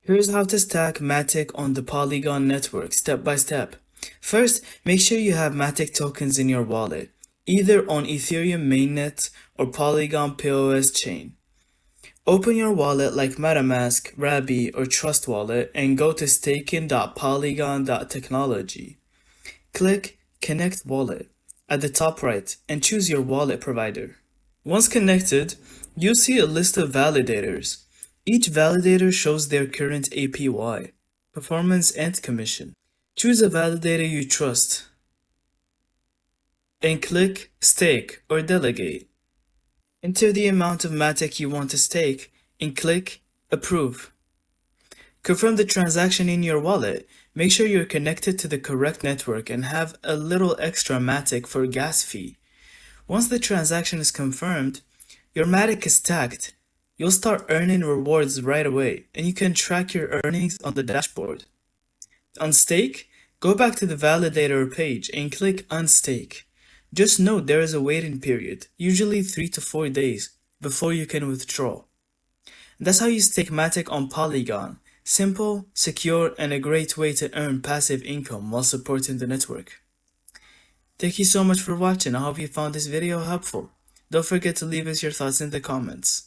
Here's how to stack MATIC on the Polygon network step by step. First, make sure you have MATIC tokens in your wallet, either on Ethereum mainnet or Polygon POS chain. Open your wallet like MetaMask, Rabby, or Trust Wallet and go to staking.polygon.technology. Click Connect Wallet at the top right and choose your wallet provider. Once connected, you'll see a list of validators. Each validator shows their current APY, performance, and commission. Choose a validator you trust and click Stake or Delegate. Enter the amount of MATIC you want to stake and click Approve. Confirm the transaction in your wallet. Make sure you're connected to the correct network and have a little extra MATIC for gas fee. Once the transaction is confirmed, your MATIC is stacked. You'll start earning rewards right away, and you can track your earnings on the dashboard. On stake, go back to the validator page and click Unstake. Just note there is a waiting period, usually 3 to 4 days, before you can withdraw. That's how you stake MATIC on Polygon. Simple, secure, and a great way to earn passive income while supporting the network. Thank you so much for watching. I hope you found this video helpful. Don't forget to leave us your thoughts in the comments.